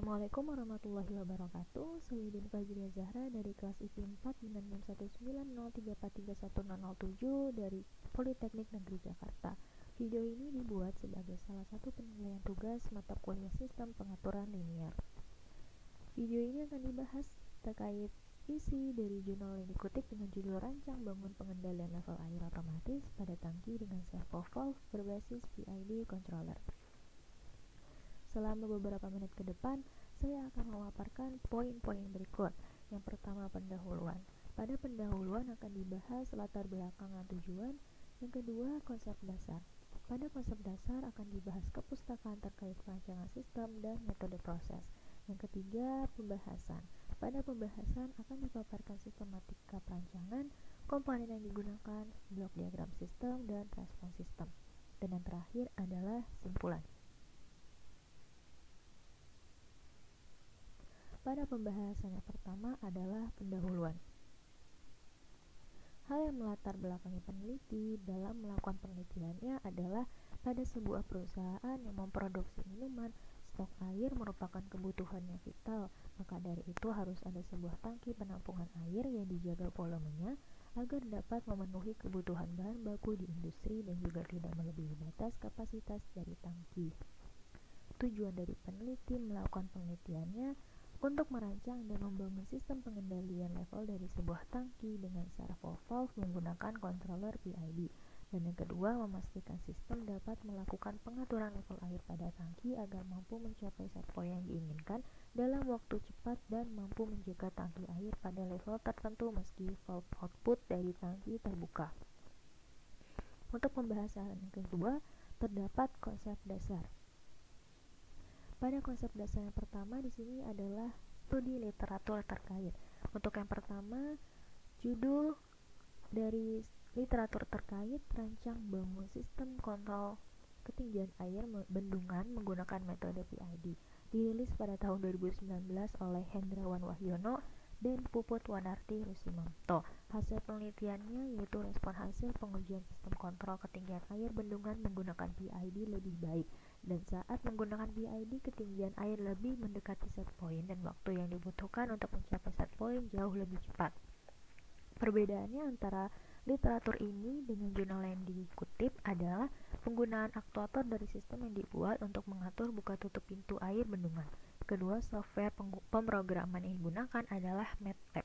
Assalamualaikum warahmatullahi wabarakatuh. Saya Din Fajria Zahra dari kelas IP 4 dengan NIM 19034310007 dari Politeknik Negeri Jakarta. Video ini dibuat sebagai salah satu penilaian tugas mata kuliah Sistem Pengaturan Linier. Video ini akan dibahas terkait isi dari jurnal yang dikutip dengan judul Rancang Bangun Pengendalian Level Air Otomatis pada Tangki dengan Servo Valve berbasis PID Controller. Selama beberapa menit ke depan, saya akan memaparkan poin-poin berikut. Yang pertama, pendahuluan. Pada pendahuluan akan dibahas latar belakang dan tujuan. Yang kedua, konsep dasar. Pada konsep dasar akan dibahas kepustakaan terkait perancangan sistem dan metode proses. Yang ketiga, pembahasan. Pada pembahasan akan dipaparkan sistematika perancangan, komponen yang digunakan, blok diagram sistem, dan respon sistem. Dan yang terakhir adalah simpulan. Pada pembahasan yang pertama adalah pendahuluan. Hal yang melatar belakangi peneliti dalam melakukan penelitiannya adalah pada sebuah perusahaan yang memproduksi minuman, stok air merupakan kebutuhan yang vital, maka dari itu harus ada sebuah tangki penampungan air yang dijaga volumenya agar dapat memenuhi kebutuhan bahan baku di industri dan juga tidak melebihi batas kapasitas dari tangki. Tujuan dari peneliti melakukan penelitiannya untuk merancang dan membangun sistem pengendalian level dari sebuah tangki dengan servo valve menggunakan controller PID. Dan yang kedua, memastikan sistem dapat melakukan pengaturan level air pada tangki agar mampu mencapai set point yang diinginkan dalam waktu cepat dan mampu menjaga tangki air pada level tertentu meski valve output dari tangki terbuka. Untuk pembahasan yang kedua, terdapat konsep dasar. Pada konsep dasar yang pertama di sini adalah studi literatur terkait. Untuk yang pertama, judul dari literatur terkait rancang bangun sistem kontrol ketinggian air bendungan menggunakan metode PID. Dirilis pada tahun 2019 oleh Hendrawan Wahyono dan Puput Wanarti Rusimamto. Hasil penelitiannya yaitu respon hasil pengujian sistem kontrol ketinggian air bendungan menggunakan PID lebih baik, dan saat menggunakan PID ketinggian air lebih mendekati set point dan waktu yang dibutuhkan untuk mencapai set point jauh lebih cepat. Perbedaannya antara literatur ini dengan jurnal yang dikutip adalah penggunaan aktuator dari sistem yang dibuat untuk mengatur buka tutup pintu air bendungan. Kedua, software pemrograman yang digunakan adalah MATLAB.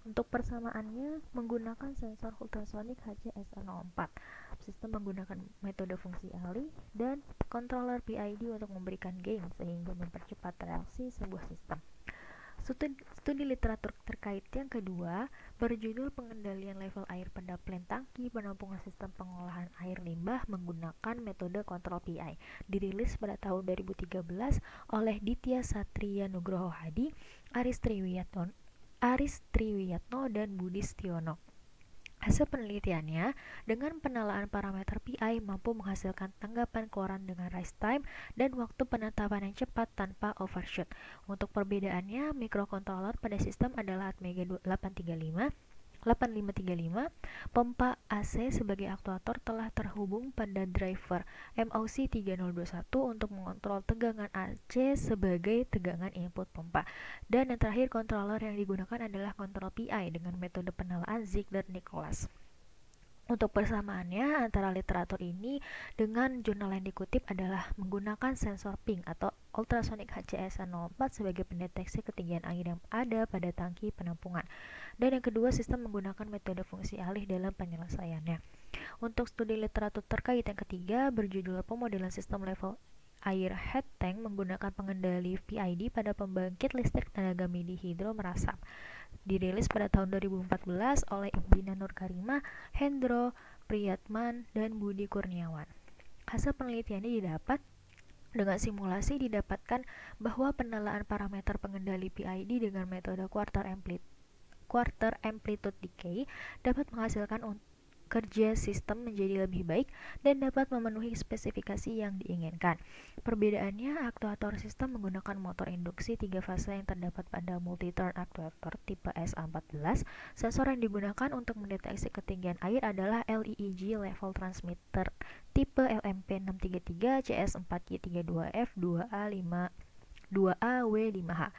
Untuk persamaannya menggunakan sensor ultrasonik HCS04. Sistem menggunakan metode fungsi alih dan controller PID untuk memberikan gain sehingga mempercepat reaksi sebuah sistem. Studi literatur terkait yang kedua berjudul Pengendalian Level Air pada Plan Tangki Penampungan Sistem Pengolahan Air Limbah menggunakan metode kontrol PI. Dirilis pada tahun 2013 oleh Ditya Satria Nugroho Hadi, Aris Triwiyatno dan Budi Stiono. Hasil penelitiannya, dengan penalaan parameter PI mampu menghasilkan tanggapan keluaran dengan rise time dan waktu penetapan yang cepat tanpa overshoot. Untuk perbedaannya, microcontroller pada sistem adalah Atmega 8535, pompa AC sebagai aktuator telah terhubung pada driver MOC 3021 untuk mengontrol tegangan AC sebagai tegangan input pompa. Dan yang terakhir, controller yang digunakan adalah kontrol PI dengan metode penalaan Ziegler-Nicholas. Untuk persamaannya antara literatur ini dengan jurnal yang dikutip adalah menggunakan sensor ping atau ultrasonic HCS04 sebagai pendeteksi ketinggian air yang ada pada tangki penampungan. Dan yang kedua, sistem menggunakan metode fungsi alih dalam penyelesaiannya. Untuk studi literatur terkait yang ketiga berjudul Pemodelan Sistem Level Air Head Tank menggunakan pengendali PID pada pembangkit listrik tenaga midi hidro merasap. Dirilis pada tahun 2014 oleh Ibdina Nurkarimah, Hendro Priyatman, dan Budi Kurniawan. Hasil penelitiannya didapat dengan simulasi didapatkan bahwa penalaan parameter pengendali PID dengan metode quarter amplitude decay dapat menghasilkan kerja sistem menjadi lebih baik dan dapat memenuhi spesifikasi yang diinginkan. Perbedaannya, aktuator sistem menggunakan motor induksi 3 fase yang terdapat pada multi-turn actuator tipe SA14. Sensor yang digunakan untuk mendeteksi ketinggian air adalah LEEG Level Transmitter tipe LMP633 CS4Y32F2A5 2A, W, 5H.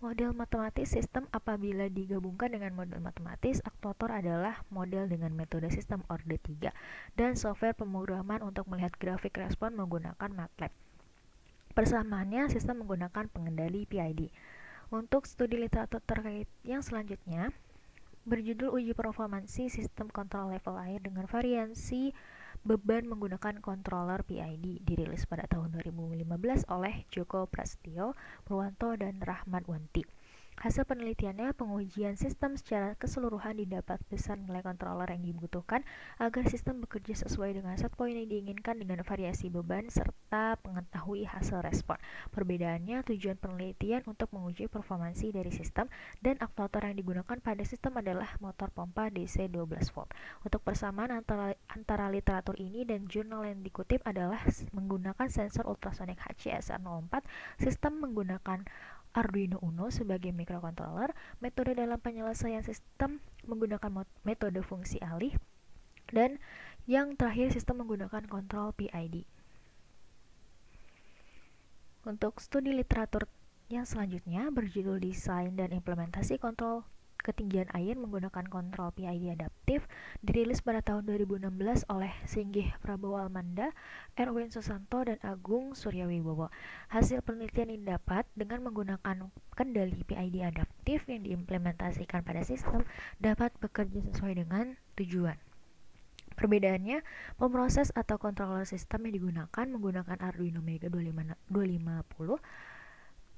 Model matematis sistem apabila digabungkan dengan model matematis aktuator adalah model dengan metode sistem orde 3 dan software pemrograman untuk melihat grafik respon menggunakan MATLAB. Persamaannya sistem menggunakan pengendali PID. Untuk studi literatur terkait yang selanjutnya berjudul uji performansi sistem kontrol level air dengan variasi beban menggunakan controller PID, dirilis pada tahun 2015 oleh Joko Prasetyo, Purwanto, dan Rahmat Wanti. Hasil penelitiannya, pengujian sistem secara keseluruhan didapat besar nilai controller yang dibutuhkan agar sistem bekerja sesuai dengan set point yang diinginkan dengan variasi beban serta mengetahui hasil respon. Perbedaannya, tujuan penelitian untuk menguji performansi dari sistem dan aktuator yang digunakan pada sistem adalah motor pompa DC 12 volt. Untuk persamaan antara literatur ini dan jurnal yang dikutip adalah menggunakan sensor ultrasonic HCSR04, sistem menggunakan Arduino Uno sebagai microcontroller, metode dalam penyelesaian sistem menggunakan metode fungsi alih, dan yang terakhir sistem menggunakan kontrol PID. Untuk studi literatur yang selanjutnya berjudul Desain dan Implementasi Kontrol Ketinggian Air menggunakan kontrol PID adaptif, dirilis pada tahun 2016 oleh Singgih Prabowo Almanda, Erwin Susanto, dan Agung Suryawibowo. Hasil penelitian ini didapat dengan menggunakan kendali PID adaptif yang diimplementasikan pada sistem dapat bekerja sesuai dengan tujuan. Perbedaannya, pemroses atau controller sistem yang digunakan menggunakan Arduino Mega 250.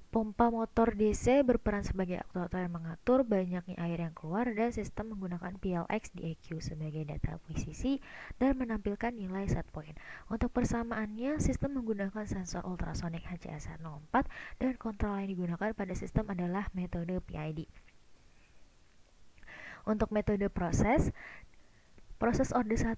Pompa motor DC berperan sebagai aktuator yang mengatur banyaknya air yang keluar, dan sistem menggunakan PLX DEQ sebagai data akuisisi dan menampilkan nilai set point. Untuk persamaannya, sistem menggunakan sensor ultrasonic HCSR04 dan kontrol yang digunakan pada sistem adalah metode PID. Untuk metode proses orde 1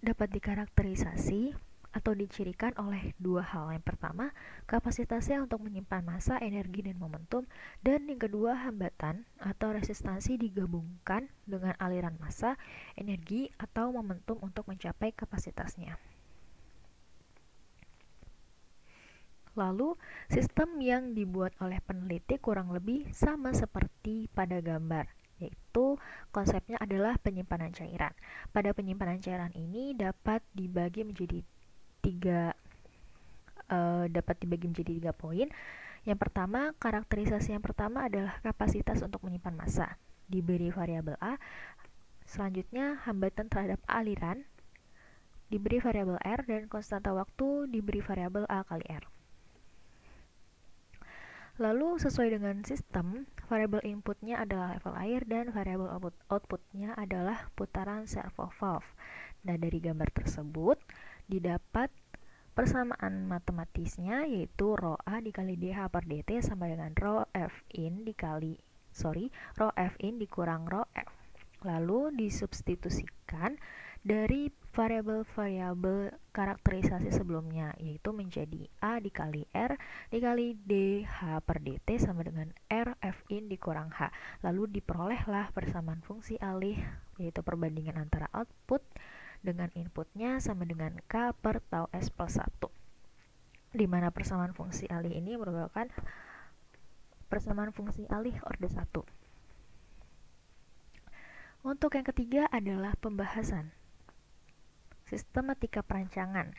dapat dikarakterisasi atau dicirikan oleh dua hal. Yang pertama, kapasitasnya untuk menyimpan massa, energi, dan momentum, dan yang kedua, hambatan atau resistansi digabungkan dengan aliran massa, energi, atau momentum untuk mencapai kapasitasnya. Lalu, sistem yang dibuat oleh peneliti kurang lebih sama seperti pada gambar, yaitu konsepnya adalah penyimpanan cairan. Pada penyimpanan cairan ini dapat dibagi menjadi tiga poin. Yang pertama, karakterisasi yang pertama adalah kapasitas untuk menyimpan massa, diberi variabel A. Selanjutnya, hambatan terhadap aliran, diberi variabel R, dan konstanta waktu diberi variabel A kali R. Lalu, sesuai dengan sistem, variabel inputnya adalah level air dan variabel outputnya adalah putaran servo valve. Nah, dari gambar tersebut didapat persamaan matematisnya, yaitu rho A dikali dH per dt sama dengan rho F in dikurang rho F. Lalu disubstitusikan dari variabel-variabel karakterisasi sebelumnya, yaitu menjadi A dikali R dikali dH per dt sama dengan R F in dikurang H. Lalu diperolehlah persamaan fungsi alih, yaitu perbandingan antara output dengan inputnya sama dengan K per tau S plus 1, di mana persamaan fungsi alih ini merupakan persamaan fungsi alih orde 1. Untuk yang ketiga adalah pembahasan sistematika perancangan.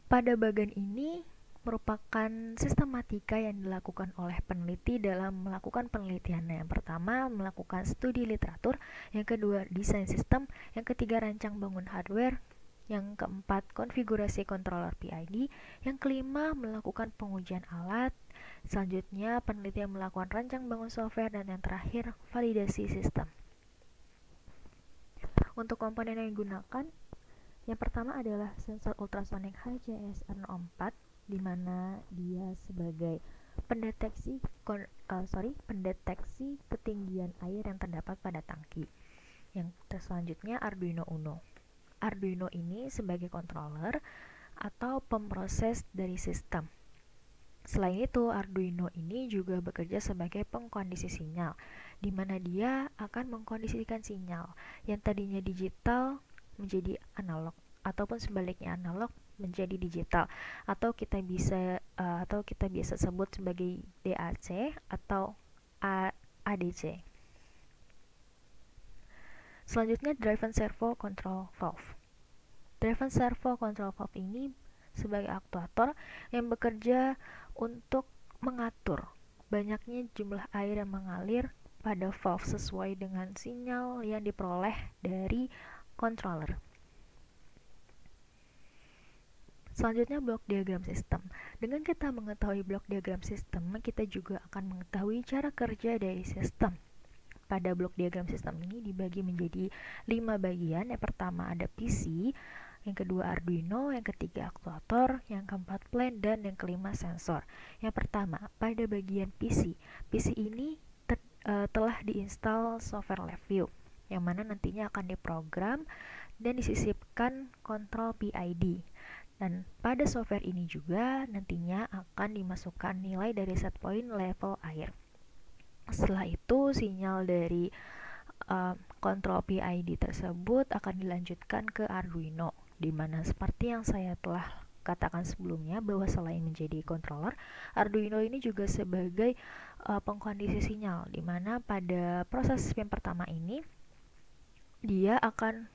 Pada bagian ini merupakan sistematika yang dilakukan oleh peneliti dalam melakukan penelitian. Yang pertama, melakukan studi literatur, yang kedua, desain sistem, yang ketiga, rancang bangun hardware, yang keempat, konfigurasi controller PID, yang kelima, melakukan pengujian alat, selanjutnya peneliti yang melakukan rancang bangun software, dan yang terakhir, validasi sistem. Untuk komponen yang digunakan, yang pertama adalah sensor ultrasonic HCSR04, di mana dia sebagai pendeteksi ketinggian air yang terdapat pada tangki. Yang selanjutnya Arduino Uno. Arduino ini sebagai controller atau pemroses dari sistem. Selain itu, Arduino ini juga bekerja sebagai pengkondisi sinyal, di mana dia akan mengkondisikan sinyal yang tadinya digital menjadi analog, ataupun sebaliknya analog menjadi digital, atau kita bisa sebut sebagai DAC atau ADC. Selanjutnya, driven servo control valve. Driven servo control valve ini sebagai aktuator yang bekerja untuk mengatur banyaknya jumlah air yang mengalir pada valve sesuai dengan sinyal yang diperoleh dari controller. Selanjutnya, blok diagram sistem. Dengan kita mengetahui blok diagram sistem, kita juga akan mengetahui cara kerja dari sistem. Pada blok diagram sistem ini dibagi menjadi 5 bagian. Yang pertama ada PC, yang kedua Arduino, yang ketiga aktuator, yang keempat plan, dan yang kelima sensor. Yang pertama, pada bagian PC. PC ini telah diinstal software LabVIEW, yang mana nantinya akan diprogram dan disisipkan kontrol PID. Dan pada software ini juga nantinya akan dimasukkan nilai dari setpoint level air. Setelah itu, sinyal dari kontrol PID tersebut akan dilanjutkan ke Arduino, di mana seperti yang saya telah katakan sebelumnya bahwa selain menjadi controller, Arduino ini juga sebagai pengkondisi sinyal, di mana pada proses yang pertama ini dia akan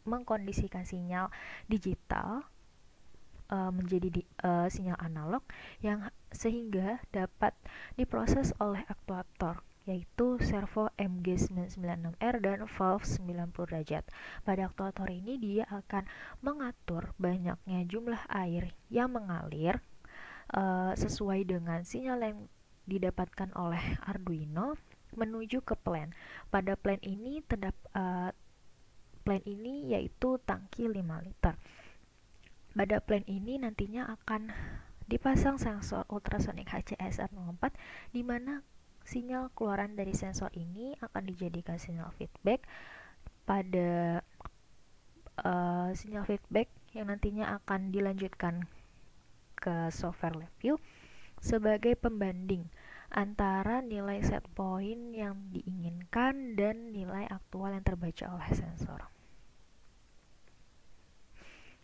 mengkondisikan sinyal digital menjadi sinyal analog yang sehingga dapat diproses oleh aktuator, yaitu servo MG996R dan valve 90 derajat. Pada aktuator ini dia akan mengatur banyaknya jumlah air yang mengalir sesuai dengan sinyal yang didapatkan oleh Arduino menuju ke plan. Pada plan ini yaitu tangki 5 liter. Pada plan ini nantinya akan dipasang sensor ultrasonic HCSR04, di mana sinyal keluaran dari sensor ini akan dijadikan sinyal feedback pada sinyal feedback yang nantinya akan dilanjutkan ke software LabVIEW sebagai pembanding antara nilai set point yang diinginkan dan nilai aktual yang terbaca oleh sensor.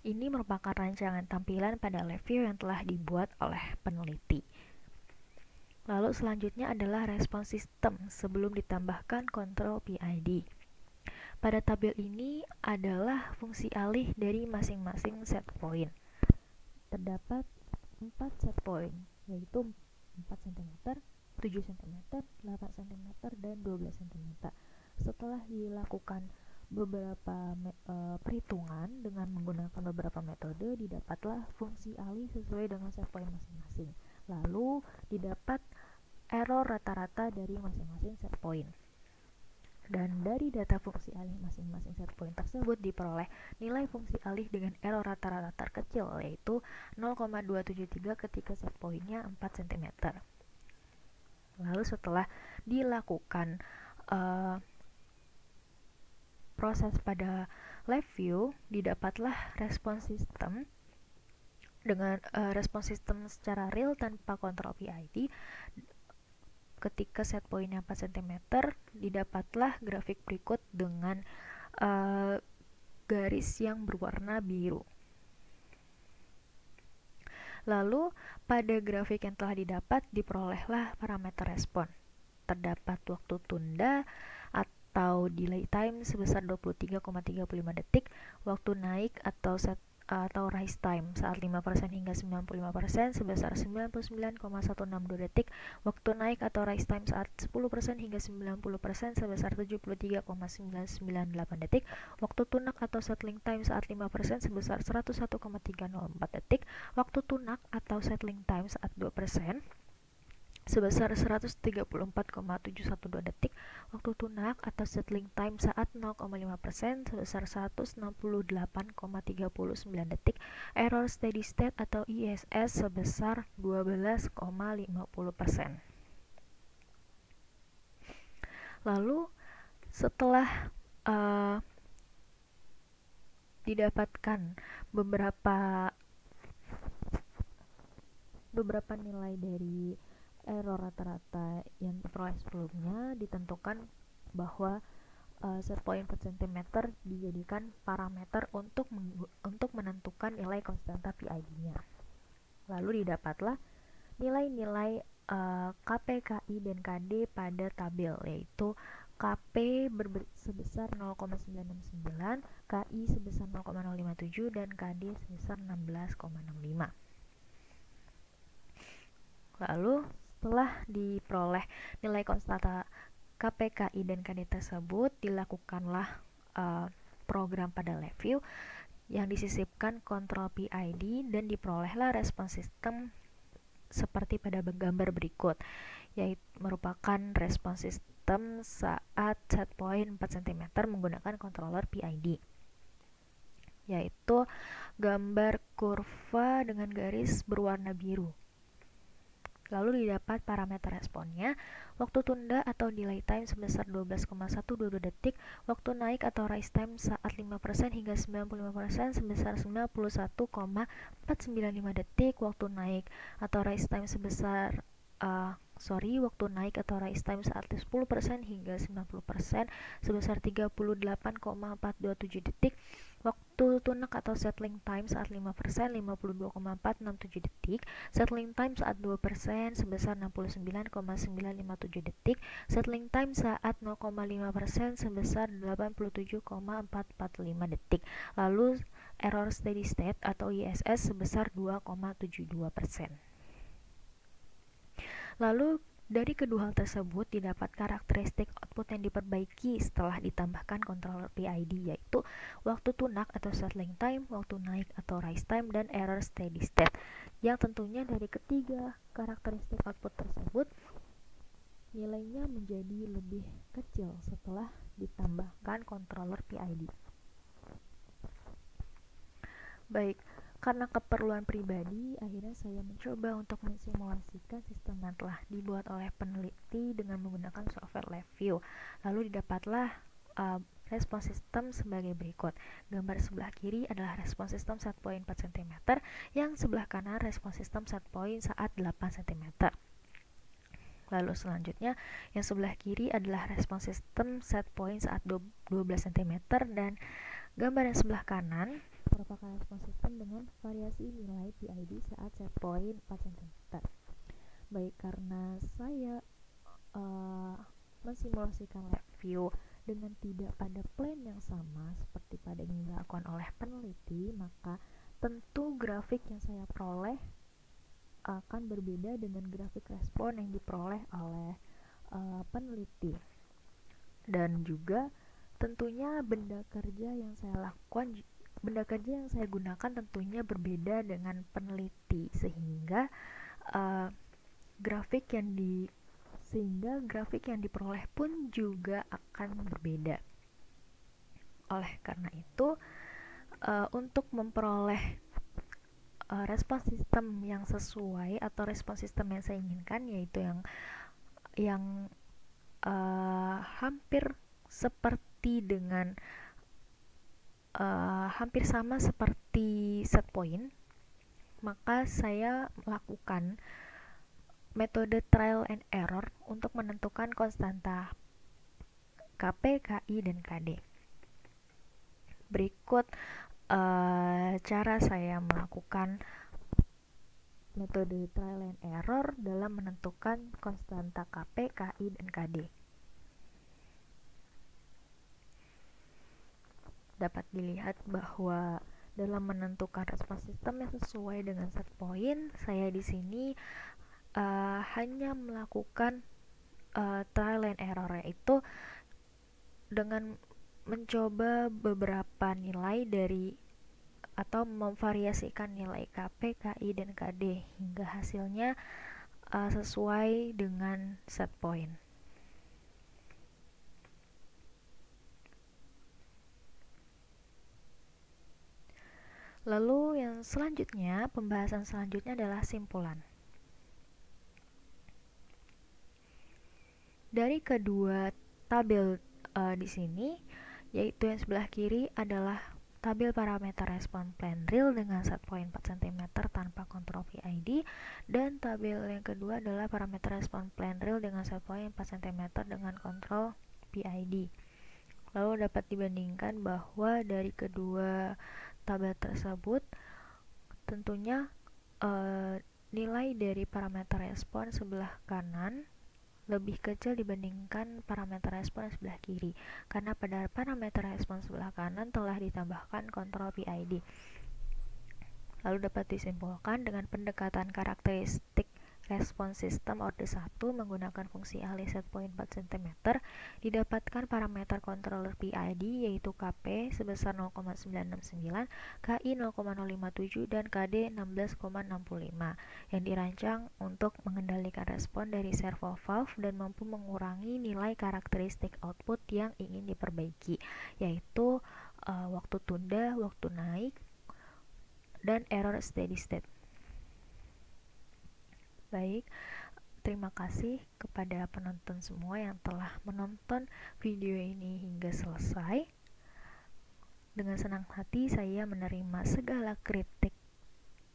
Ini merupakan rancangan tampilan pada LabVIEW yang telah dibuat oleh peneliti. Lalu selanjutnya adalah respons sistem sebelum ditambahkan kontrol PID. Pada tabel ini adalah fungsi alih dari masing-masing set point. Terdapat 4 set point, yaitu 4 cm, 7 cm, 8 cm, dan 12 cm. Setelah dilakukan beberapa perhitungan dengan menggunakan beberapa metode, didapatlah fungsi alih sesuai dengan set point masing-masing. Lalu didapat error rata-rata dari masing-masing set point. Dan dari data fungsi alih masing-masing set point tersebut diperoleh nilai fungsi alih dengan error rata-rata terkecil, yaitu 0,273 ketika set pointnya 4 cm. Lalu setelah dilakukan proses pada LabVIEW, didapatlah respons sistem dengan respons sistem secara real tanpa kontrol PID. Ketika set pointnya 4 cm, didapatlah grafik berikut dengan garis yang berwarna biru. Lalu pada grafik yang telah didapat diperolehlah parameter respon. Terdapat waktu tunda atau delay time sebesar 23,35 detik, waktu naik atau rise time saat 5% hingga 95% sebesar 99,162 detik, waktu naik atau rise time saat 10% hingga 90% sebesar 73,998 detik, waktu tunak atau settling time saat 5% sebesar 101,304 detik, waktu tunak atau settling time saat 2% sebesar 134,712 detik, waktu tunak atau settling time saat 0,5% sebesar 168,39 detik, error steady state atau ISS sebesar 12,50%. Lalu setelah didapatkan beberapa nilai dari error rata-rata yang diperoleh sebelumnya, ditentukan bahwa set point per cm dijadikan parameter untuk menentukan nilai konstanta PID-nya. Lalu didapatlah nilai-nilai KP, KI, dan KD pada tabel, yaitu KP sebesar 0,969, KI sebesar 0,057, dan KD sebesar 16,65. Lalu setelah diperoleh nilai konstanta KP, KI, dan KD tersebut, dilakukanlah program pada LabVIEW yang disisipkan kontrol PID dan diperolehlah respons sistem seperti pada gambar berikut, yaitu merupakan respons sistem saat set point 4 cm menggunakan controller PID, yaitu gambar kurva dengan garis berwarna biru. Lalu didapat parameter responnya, waktu tunda atau delay time sebesar 12,122 detik, waktu naik atau rise time saat 5% hingga 95% sebesar 91,495 detik, waktu naik atau rise time sebesar waktu naik atau rise time saat 10% hingga 90% sebesar 38,427 detik, waktu tunak atau settling time saat 5% 52,467 detik, settling time saat 2% sebesar 69,957 detik, settling time saat 0,5% sebesar 87,445 detik. Lalu error steady state atau ISS sebesar 2,72%. Lalu dari kedua hal tersebut didapat karakteristik output yang diperbaiki setelah ditambahkan controller PID, yaitu waktu tunak atau settling time, waktu naik atau rise time, dan error steady state. Yang tentunya dari ketiga karakteristik output tersebut nilainya menjadi lebih kecil setelah ditambahkan controller PID. Baik, karena keperluan pribadi, akhirnya saya mencoba untuk mensimulasikan sistem yang telah dibuat oleh peneliti dengan menggunakan software LabVIEW. Lalu didapatlah respons sistem sebagai berikut. Gambar sebelah kiri adalah respons sistem set point 4 cm, yang sebelah kanan respons sistem set point saat 8 cm. Lalu selanjutnya, yang sebelah kiri adalah respons sistem set point saat 12 cm, dan gambar yang sebelah kanan merupakan respons sistem dengan variasi nilai PID saat set point 4 cm. Baik, karena saya mensimulasikan LabVIEW dengan tidak pada plane yang sama seperti pada yang dilakukan oleh peneliti, maka tentu grafik yang saya peroleh akan berbeda dengan grafik respon yang diperoleh oleh peneliti. Dan juga tentunya benda kerja yang saya gunakan tentunya berbeda dengan peneliti, sehingga grafik yang diperoleh pun juga akan berbeda. Oleh karena itu, untuk memperoleh respons sistem yang sesuai atau respons sistem yang saya inginkan, yaitu yang hampir sama seperti set point, maka saya melakukan metode trial and error untuk menentukan konstanta KP, KI, dan KD. Berikut cara saya melakukan metode trial and error dalam menentukan konstanta KP, KI, dan KD. Dapat dilihat bahwa dalam menentukan respons sistem yang sesuai dengan set point, saya di sini hanya melakukan trial and error, yaitu dengan mencoba beberapa nilai atau memvariasikan nilai KP, KI, dan KD hingga hasilnya sesuai dengan set point. Lalu pembahasan selanjutnya adalah simpulan. Dari kedua tabel di sini, yaitu yang sebelah kiri adalah tabel parameter respon plan real dengan set point 4 cm tanpa kontrol PID, dan tabel yang kedua adalah parameter respon plan real dengan set point 4 cm dengan kontrol PID. Lalu dapat dibandingkan bahwa dari kedua tabel tersebut tentunya nilai dari parameter respon sebelah kanan lebih kecil dibandingkan parameter respon sebelah kiri, karena pada parameter respon sebelah kanan telah ditambahkan kontrol PID. Lalu dapat disimpulkan dengan pendekatan karakteristik respon sistem orde 1 menggunakan fungsi ahli setpoint 4 cm didapatkan parameter controller PID yaitu Kp sebesar 0,969, Ki 0,057 dan Kd 16,65 yang dirancang untuk mengendalikan respon dari servo valve dan mampu mengurangi nilai karakteristik output yang ingin diperbaiki, yaitu waktu tunda, waktu naik, dan error steady state. Baik, terima kasih kepada penonton semua yang telah menonton video ini hingga selesai. Dengan senang hati saya menerima segala kritik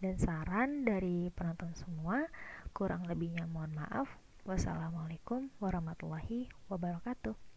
dan saran dari penonton semua. Kurang lebihnya mohon maaf. Wassalamualaikum warahmatullahi wabarakatuh.